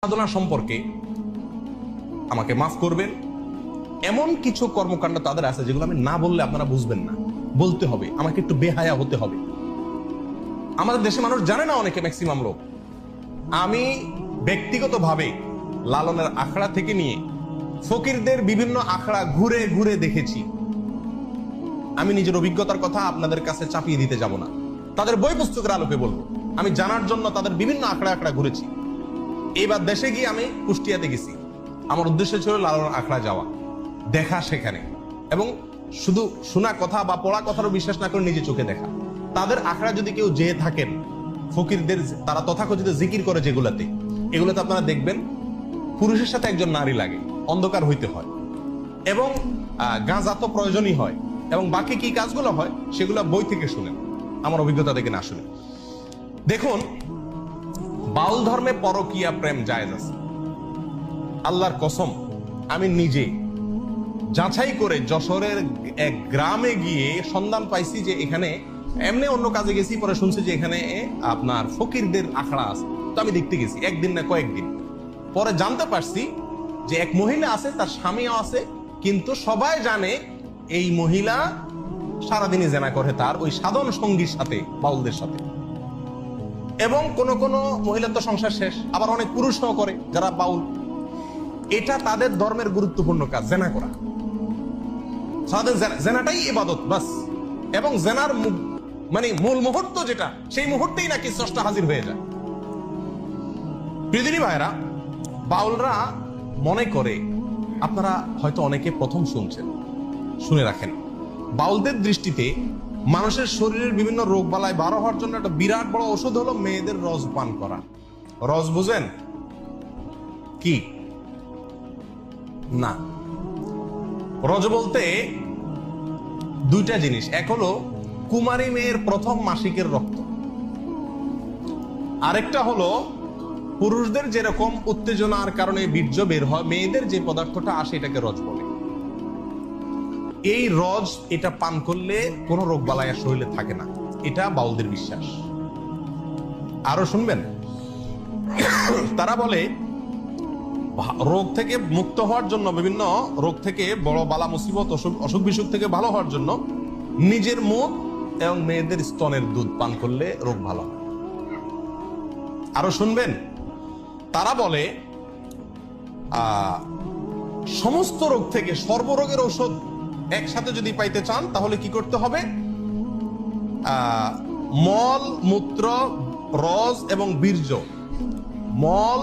সাধনা সম্পর্কে আমাকে মাফ করবেন, এমন কিছু কর্মকাণ্ড তাদের আছে যেগুলো আমি না বললে আপনারা বুঝবেন না, বলতে হবে, আমাকে একটু বেহায়া হতে হবে। আমাদের দেশে মানুষ জানে না, অনেকে ম্যাক্সিমাম লোক। আমি ব্যক্তিগতভাবে লালনের আখড়া থেকে নিয়ে ফকিরদের বিভিন্ন আখড়া ঘুরে ঘুরে দেখেছি। আমি নিজের অভিজ্ঞতার কথা আপনাদের কাছে চাপিয়ে দিতে যাব না, তাদের বই পুস্তকের আলোকে বলবো। আমি জানার জন্য তাদের বিভিন্ন আখড়া আখড়া ঘুরেছি। এইবার দেশে গিয়ে আমি কুষ্টিয়াতে গেছি। আমার উদ্দেশ্য ছিল লালনের আখড়া যাওয়া, দেখা সেখানে, এবং শুধু শোনা কথা বা পড়া কথারও বিশ্বাস না করে নিজে চোখে দেখা। তাদের আখড়া যদি কেউ যেয়ে থাকেন, ফকিরদের তারা তথাকথিত জিকির করে যেগুলাতে, এগুলোতে আপনারা দেখবেন পুরুষের সাথে একজন নারী লাগে, অন্ধকার হইতে হয়, এবং গাঁজা তো প্রয়োজনই হয়, এবং বাকি কি কাজগুলো হয় সেগুলো বই থেকে শুনেন, আমার অভিজ্ঞতা থেকে না শুনে। দেখুন, বাউল ধর্মে পরকীয়া প্রেম জায়েজ আছে। আল্লাহর কসম, আমি নিজে যাচাই করে যশোরের এক গ্রামে গিয়ে সন্ধান পাইছি যে এখানে, এমনি অন্য কাজে গেছি, পরে শুনছি যে এখানে আপনার ফকিরদের আখড়া আছে। তো আমি দেখতে গেছি, একদিন না কয়েকদিন পরে জানতে পারছি যে এক মহিলা আছে, তার স্বামীও আছে, কিন্তু সবাই জানে এই মহিলা সারাদিনই জেনা করে তার ওই সাধন সঙ্গীর সাথে, বাউলদের সাথে। এবং কোন কোন মহিলার তো সংসার শেষ, আবার অনেক পুরুষও করে যারা বাউল। এটা তাদের ধর্মের গুরুত্বপূর্ণ কাজ, জেনা করা। সারাদিন জেনাটাই ইবাদত বাস। এবং জেনার মানে মূল মুহূর্ত যেটা, সেই মুহূর্তেই নাকি স্রষ্টা হাজির হয়ে যায়। প্রিয়দিনী ভাইরা, বাউলরা মনে করে, আপনারা হয়তো অনেকে প্রথম শুনছেন, শুনে রাখেন, বাউলদের দৃষ্টিতে মানুষের শরীরের বিভিন্ন রোগ বালায় বারো হওয়ার জন্য একটা বিরাট বড় ওষুধ হলো মেয়েদের রস পান করা। রস বুঝেন কি? না, রজ বলতে দুইটা জিনিস। এক হলো কুমারী মেয়ের প্রথম মাসিকের রক্ত, আরেকটা হলো পুরুষদের যেরকম উত্তেজনার কারণে বীর্য বের হয়, মেয়েদের যে পদার্থটা আসে এটাকে রজ বলে। এই রজ, এটা পান করলে কোনো রোগ বালাই শরীরে থাকে না, এটা বাউলদের বিশ্বাস। আরো শুনবেন, তারা বলে রোগ থেকে মুক্ত হওয়ার জন্য, বিভিন্ন রোগ থেকে, বড় বালা মুসিবত, অসুখ বিসুখ থেকে ভালো হওয়ার জন্য নিজের মুখ এবং মেয়েদের স্তনের দুধ পান করলে রোগ ভালো হয়। আরো শুনবেন, তারা বলে সমস্ত রোগ থেকে সর্বরোগের ঔষধ একসাথে যদি পাইতে চান তাহলে কি করতে হবে? মল, মূত্র, রস এবং বীর্য, মল,